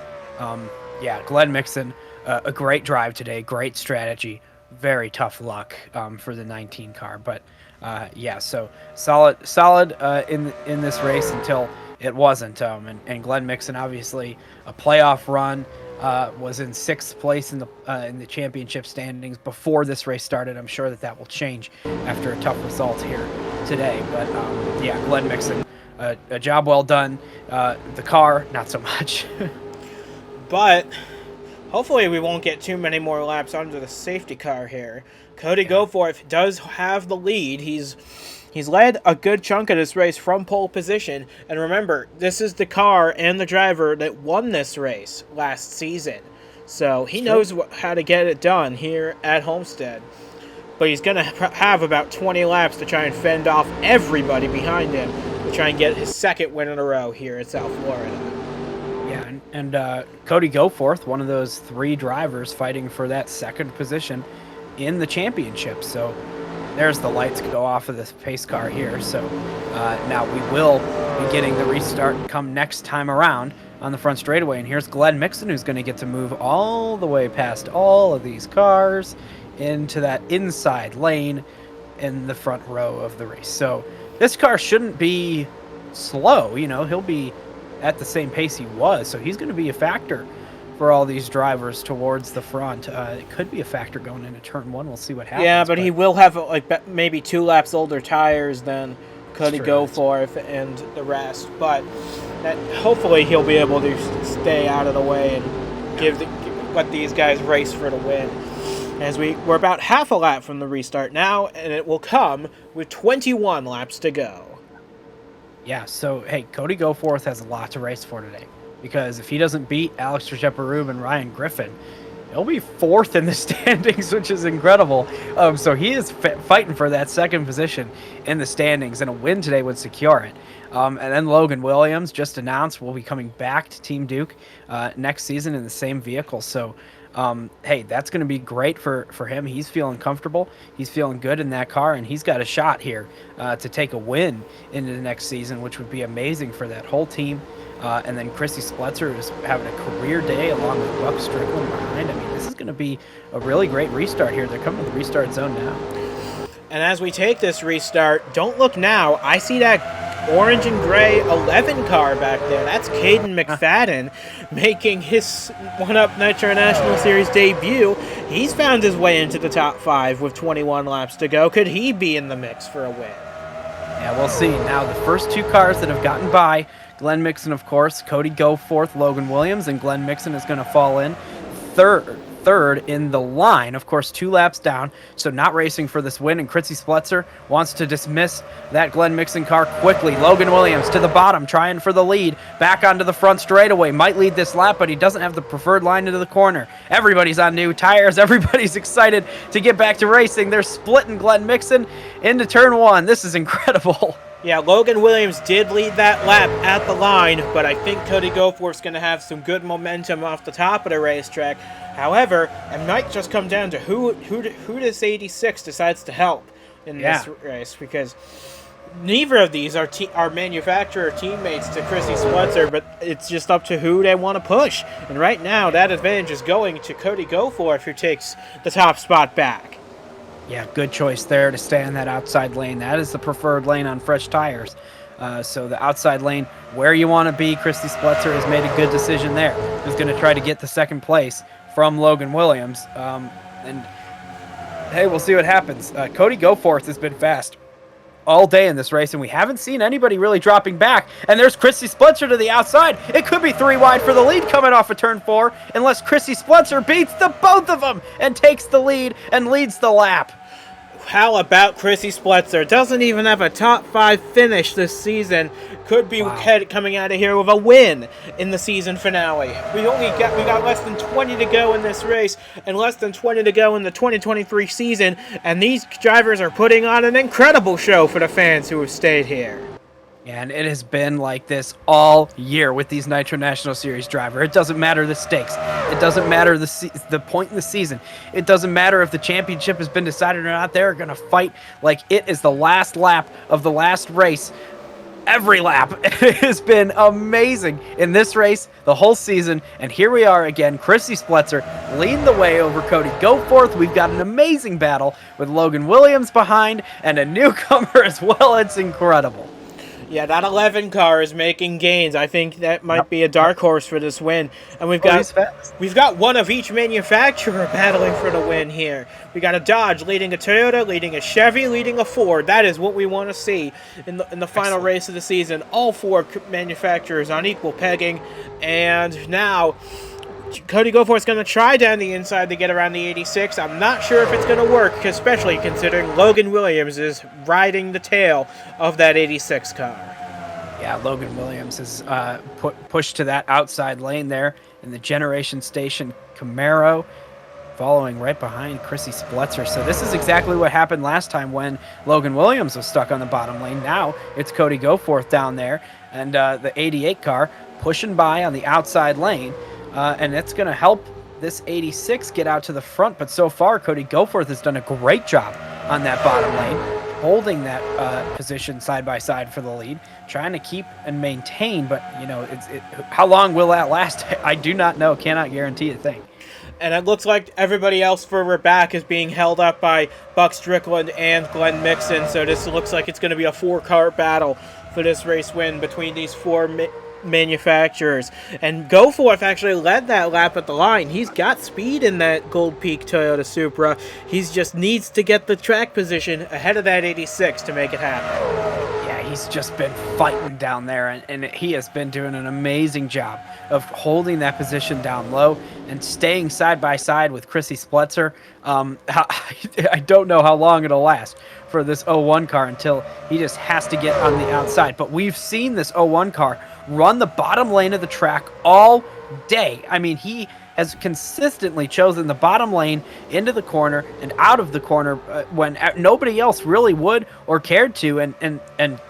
Glenn Mixon, a great drive today, great strategy, very tough luck for the 19 car. But so solid in this race until it wasn't. And Glenn Mixon, obviously a playoff run, was in 6th place in the championship standings before this race started. I'm sure that will change after a tough result here today. But yeah, Glenn Mixon, a job well done. The car, not so much. But hopefully we won't get too many more laps under the safety car here. Cody Goforth does have the lead. He's led a good chunk of this race from pole position. And remember, this is the car and the driver that won this race last season. So he knows how to get it done here at Homestead. But he's going to have about 20 laps to try and fend off everybody behind him to try and get his second win in a row here at South Florida. Yeah, and Cody Goforth, one of those 3 drivers fighting for that second position in the championship. So there's the lights go off of this pace car here. So now we will be getting the restart come next time around on the front straightaway. And here's Glenn Mixon, who's going to get to move all the way past all of these cars into that inside lane in the front row of the race. So this car shouldn't be slow. You know, he'll be at the same pace he was. So he's going to be a factor for all these drivers towards the front. It could be a factor going into turn 1. We'll see what happens. Yeah, but he will have like maybe 2 laps older tires than Cody Goforth and the rest. But hopefully he'll be able to stay out of the way and let these guys race for the win. As we're about half a lap from the restart now, and it will come with 21 laps to go. Yeah, so, hey, Cody Goforth has a lot to race for today. Because if he doesn't beat Alex Forget-Berube and Ryan Griffin, he'll be 4th in the standings, which is incredible. So he is fighting for that second position in the standings, and a win today would secure it. And then Logan Williams just announced will be coming back to Team Duke next season in the same vehicle. So, hey, that's going to be great for him. He's feeling comfortable. He's feeling good in that car, and he's got a shot here to take a win into the next season, which would be amazing for that whole team. And then Chrissy Spletzer is having a career day along with Buck Strickland behind. I mean, this is going to be a really great restart here. They're coming to the restart zone now. And as we take this restart, don't look now. I see that orange and gray 11 car back there. That's Caden McFadden making his one-up Nitro National Series debut. He's found his way into the top 5 with 21 laps to go. Could he be in the mix for a win? Yeah, we'll see. Now, the first 2 cars that have gotten by, Glenn Mixon, of course, Cody Goforth, Logan Williams, and Glenn Mixon is going to fall in third in the line. Of course, 2 laps down, so not racing for this win. And Chrissy Spletzer wants to dismiss that Glenn Mixon car quickly. Logan Williams to the bottom, trying for the lead. Back onto the front straightaway. Might lead this lap, but he doesn't have the preferred line into the corner. Everybody's on new tires. Everybody's excited to get back to racing. They're splitting Glenn Mixon into turn 1. This is incredible. Yeah, Logan Williams did lead that lap at the line, but I think Cody Goforth's going to have some good momentum off the top of the racetrack. However, it might just come down to who this 86 decides to help in this race, because neither of these are manufacturer teammates to Chrissy Spletzer, but it's just up to who they want to push. And right now, that advantage is going to Cody Goforth, who takes the top spot back. Yeah, good choice there to stay in that outside lane. That is the preferred lane on fresh tires. So the outside lane, where you want to be, Christy Spletzer has made a good decision there. He's going to try to get the second place from Logan Williams. And hey, we'll see what happens. Cody Goforth has been fast all day in this race, and we haven't seen anybody really dropping back. And there's Chrissy Spletzer to the outside. It could be 3 wide for the lead coming off of turn 4, unless Chrissy Spletzer beats the both of them and takes the lead and leads the lap. How about Chrissy Spletzer? Doesn't even have a top 5 finish this season. Could be coming out of here with a win in the season finale. We got less than 20 to go in this race and less than 20 to go in the 2023 season, and these drivers are putting on an incredible show for the fans who have stayed here. And it has been like this all year with these Nitro National Series drivers. It doesn't matter the stakes. It doesn't matter the point in the season. It doesn't matter if the championship has been decided or not. They're going to fight like it is the last lap of the last race. Every lap. It has been amazing in this race the whole season. And here we are again. Chrissy Spletzer leading the way over Cody Goforth. We've got an amazing battle with Logan Williams behind and a newcomer as well. It's incredible. Yeah, that 11 car is making gains. I think that might be a dark horse for this win. And we've got one of each manufacturer battling for the win here. We got a Dodge leading a Toyota, leading a Chevy, leading a Ford. That is what we want to see in the final race of the season. All four manufacturers on equal pegging. And now Cody Goforth's going to try down the inside to get around the 86. I'm not sure if it's going to work, especially considering Logan Williams is riding the tail of that 86 car. Yeah, Logan Williams is pushed to that outside lane there in the Generation Station Camaro, following right behind Chrissy Spletzer. So this is exactly what happened last time when Logan Williams was stuck on the bottom lane. Now it's Cody Goforth down there, and the 88 car pushing by on the outside lane. And it's going to help this 86 get out to the front. But so far, Cody Goforth has done a great job on that bottom lane, holding that position side by side for the lead, trying to keep and maintain. But, you know, how long will that last? I do not know. Cannot guarantee a thing. And it looks like everybody else further back is being held up by Buck Strickland and Glenn Mixon. So this looks like it's going to be a four-car battle for this race win between these four manufacturers. And Goforth actually led that lap at the line. He's got speed in that Gold Peak Toyota Supra. He just needs to get the track position ahead of that 86 to make it happen. Yeah, he's just been fighting down there, and he has been doing an amazing job of holding that position down low and staying side by side with Chrissy Spletzer. I don't know how long it'll last for this 01 car until he just has to get on the outside. But we've seen this 01 car run the bottom lane of the track all day. I mean, he has consistently chosen the bottom lane into the corner and out of the corner when nobody else really would or cared to, and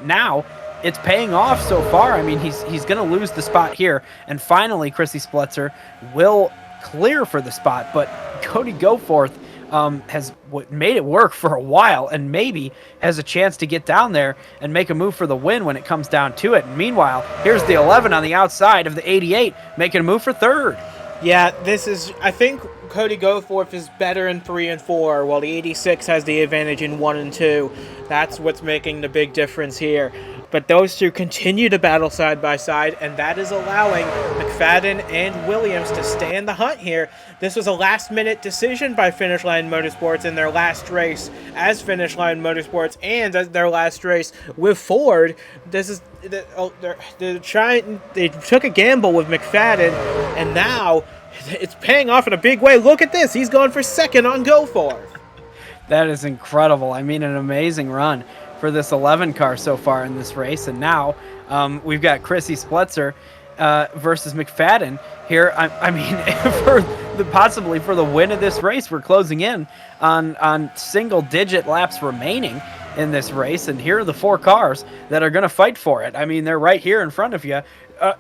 now it's paying off so far. I mean, he's going to lose the spot here, and finally Chrissy Spletzer will clear for the spot, but Cody Goforth has made it work for a while and maybe has a chance to get down there and make a move for the win when it comes down to it. And meanwhile, here's the 11 on the outside of the 88 making a move for third. Yeah, I think Cody Goforth is better in 3 and 4, while the 86 has the advantage in 1 and 2. That's what's making the big difference here. But those two continue to battle side by side, and that is allowing McFadden and Williams to stay in the hunt here. This was a last-minute decision by Finish Line Motorsports in their last race as Finish Line Motorsports and as their last race with Ford. They took a gamble with McFadden, and now it's paying off in a big way. Look at this. He's going for second on Goforth. That is incredible. I mean, an amazing run for this 11 car so far in this race. And now we've got Chrissy Spletzer versus McFadden here. I mean, possibly for the win of this race, we're closing in on single-digit laps remaining in this race. And here are the 4 cars that are going to fight for it. I mean, they're right here in front of you.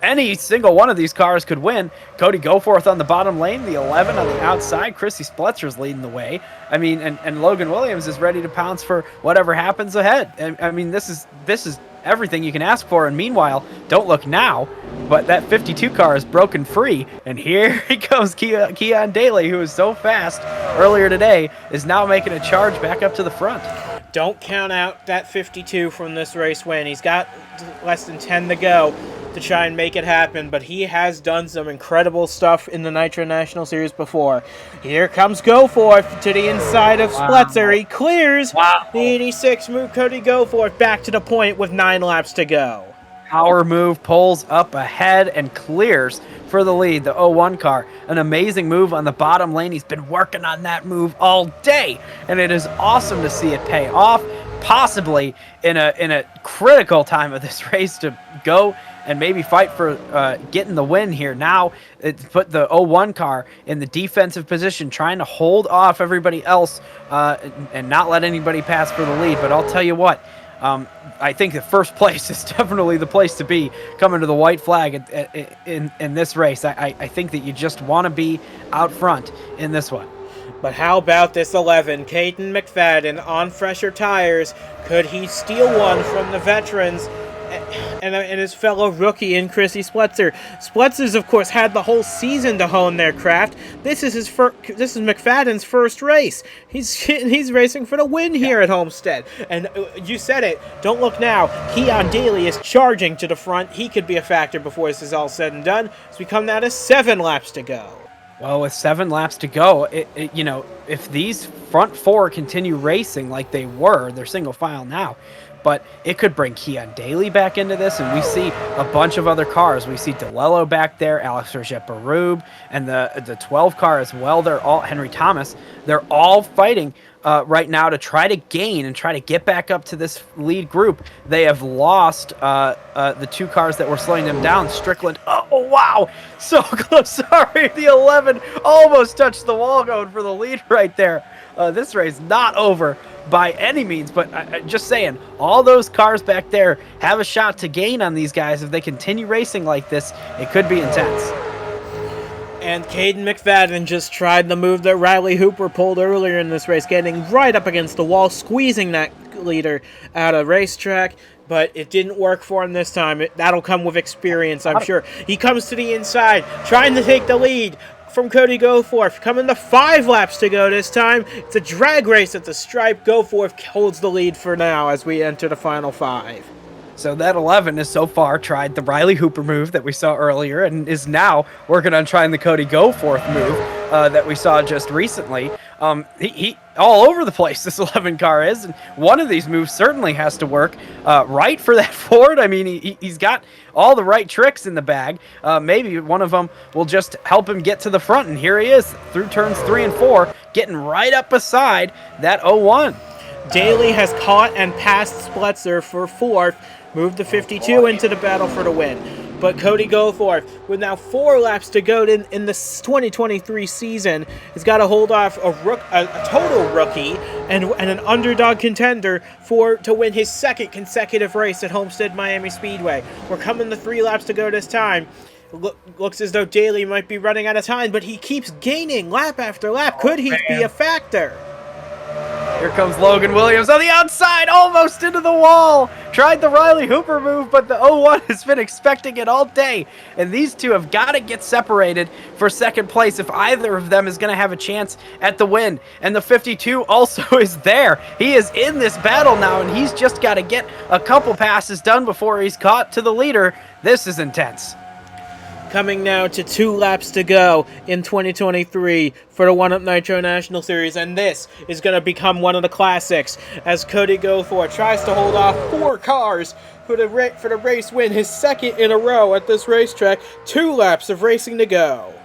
Any single one of these cars could win. Cody Goforth on the bottom lane, the 11 on the outside. Chrissy Spletzer's leading the way. I mean, and Logan Williams is ready to pounce for whatever happens ahead. And I mean, this is everything you can ask for. And meanwhile, don't look now, but that 52 car is broken free. And here he goes, Keon Daly, who was so fast earlier today, is now making a charge back up to the front. Don't count out that 52 from this race win. He's got less than 10 to go to try and make it happen, but he has done some incredible stuff in the Nitro National Series before. Here comes Goforth to the inside of Spletzer. Wow. He clears the 86, move Cody Goforth back to the point with 9 laps to go. Power move, pulls up ahead and clears for the lead, the 01 car. An amazing move on the bottom lane. He's been working on that move all day, and it is awesome to see it pay off, possibly in a critical time of this race to go and maybe fight for getting the win here. Now it's put the 01 car in the defensive position, trying to hold off everybody else and not let anybody pass for the lead. But I'll tell you what, I think the first place is definitely the place to be coming to the white flag in this race. I think that you just want to be out front in this one. But how about this 11? Caden McFadden on fresher tires. Could he steal one from the veterans? and his fellow rookie in Chrissy Spletzer. Spletzer's, of course, had the whole season to hone their craft. This is McFadden's first race. He's racing for the win here at Homestead. And you said it. Don't look now. Keon Daly is charging to the front. He could be a factor before this is all said and done. As we come now to 7 laps to go. Well, with 7 laps to go, if these front 4 continue racing like they were, they're single file now, but it could bring Keon Daly back into this, and we see a bunch of other cars. We see DeLello back there, Alex Forget-Berube, and the 12 car as well. They're all Henry Thomas. They're all fighting right now to try to gain and try to get back up to this lead group. They have lost the 2 cars that were slowing them down. Strickland, oh wow, so close. Sorry, the 11 almost touched the wall going for the lead right there. This race not over by any means, but just saying, all those cars back there have a shot to gain on these guys. If they continue racing like this, it could be intense. And Caden McFadden just tried the move that Riley Hooper pulled earlier in this race, getting right up against the wall, squeezing that leader out of racetrack, but it didn't work for him this time. That'll come with experience, I'm sure. He comes to the inside, trying to take the lead from Cody Goforth. Coming to 5 laps to go this time. It's a drag race at the stripe. Goforth holds the lead for now as we enter the final 5. So that 11 has so far tried the Riley Hooper move that we saw earlier and is now working on trying the Cody Goforth move that we saw just recently. He all over the place, this 11 car is, and one of these moves certainly has to work right for that Ford. I mean, he's got all the right tricks in the bag. Maybe one of them will just help him get to the front, and here he is through turns 3 and 4, getting right up beside that 01. Daly has caught and passed Spletzer for 4th, moved the 52 into the battle for the win. But Cody Goforth, with now 4 laps to go in the 2023 season, has got to hold off a total rookie and an underdog contender to win his 2nd consecutive race at Homestead-Miami Speedway. We're coming to 3 laps to go this time. Looks as though Daly might be running out of time, but he keeps gaining lap after lap. Could he be a factor? Here comes Logan Williams on the outside, almost into the wall. Tried the Riley Hooper move, but the 01 has been expecting it all day. And these two have got to get separated for 2nd place if either of them is going to have a chance at the win. And the 52 also is there. He is in this battle now, and he's just got to get a couple passes done before he's caught to the leader. This is intense. Coming now to 2 laps to go in 2023 for the 1UP Nitro National Series, and this is going to become one of the classics as Cody Goforth tries to hold off 4 cars for the race win, his 2nd in a row at this racetrack. 2 laps of racing to go.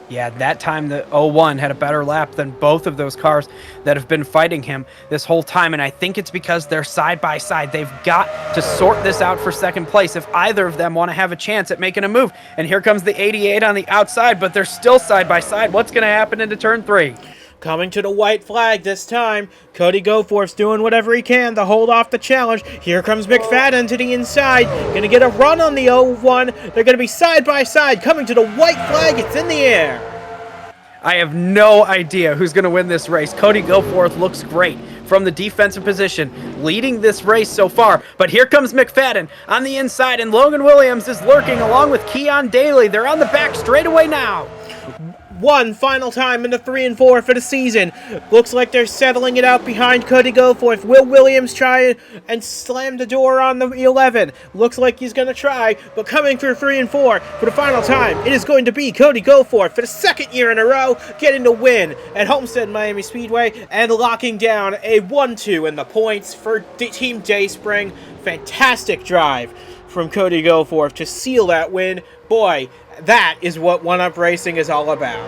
Yeah, that time the 01 had a better lap than both of those cars that have been fighting him this whole time, and I think it's because they're side by side. They've got to sort this out for 2nd place if either of them want to have a chance at making a move. And here comes the 88 on the outside, but they're still side by side. What's going to happen into turn 3? Coming to the white flag this time, Cody Goforth's doing whatever he can to hold off the challenge. Here comes McFadden to the inside, gonna get a run on the 01. They're gonna be side by side, coming to the white flag. It's in the air. I have no idea who's going to win this race. Cody Goforth looks great from the defensive position, leading this race so far. But here comes McFadden on the inside, and Logan Williams is lurking along with Keon Daly. They're on the back straightaway now. One final time in the 3 and 4 for the season. Looks like they're settling it out behind Cody Goforth. Will Williams try and slam the door on the 11? Looks like he's going to try, but coming through 3 and 4 for the final time, it is going to be Cody Goforth for the 2nd year in a row, getting the win at Homestead-Miami Speedway and locking down a 1-2 in the points for Team Dayspring. Fantastic drive from Cody Goforth to seal that win. Boy, that is what 1UP Racing is all about.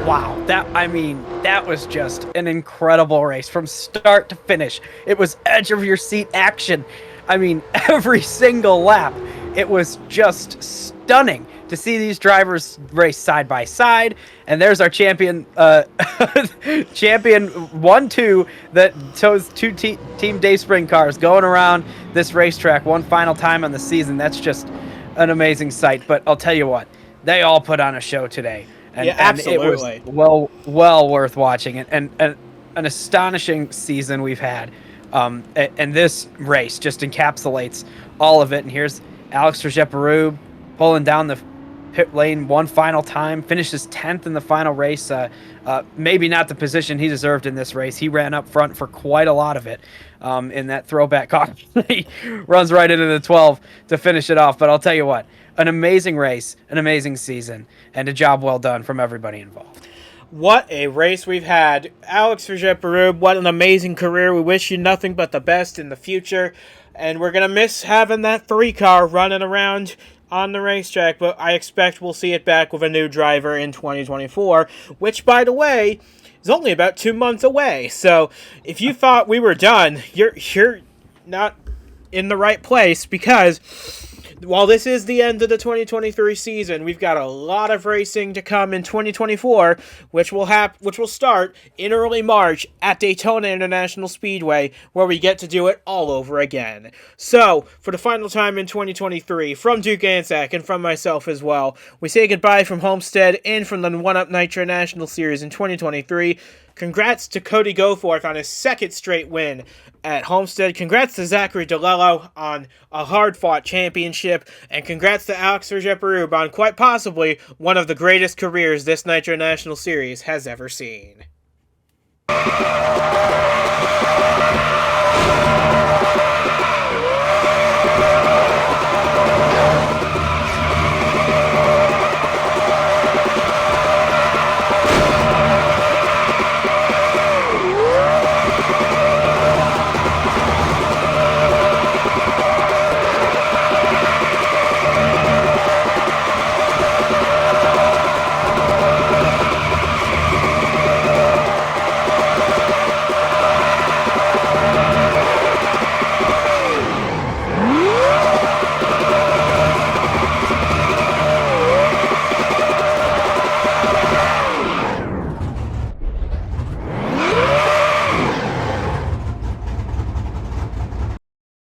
Wow, that was just an incredible race from start to finish. It was edge of your seat action. I mean, every single lap, it was just stunning to see these drivers race side by side. And there's our champion, champion 1-2 that chose 2 Team Dayspring cars going around this racetrack one final time on the season. That's just an amazing sight. But I'll tell you what, they all put on a show today. And, yeah, absolutely. And it was well worth watching. And an astonishing season we've had And this race just encapsulates all of it. And here's Alex Forget-Berube pulling down the pit lane one final time, finishes 10th in the final race. Maybe not the position he deserved in this race. He ran up front for quite a lot of it in that throwback car. He runs right into the 12 to finish it off. But I'll tell you what, an amazing race, an amazing season, and a job well done from everybody involved. What a race we've had. Alex Forget-Berube, what an amazing career. We wish you nothing but the best in the future. And we're going to miss having that 3-car running around on the racetrack, but I expect we'll see it back with a new driver in 2024, which, by the way, is only about 2 months away. So if you thought we were done, you're not in the right place, because while this is the end of the 2023 season, we've got a lot of racing to come in 2024, which will start in early March at Daytona International Speedway, where we get to do it all over again. So, for the final time in 2023, from Duke Anzac and from myself as well, we say goodbye from Homestead and from the 1UP Nitro National Series in 2023. Congrats to Cody Goforth on his second straight win at Homestead. Congrats to Zachary DeLello on a hard-fought championship. And congrats to Alex Forget-Berube on quite possibly one of the greatest careers this Nitro National Series has ever seen.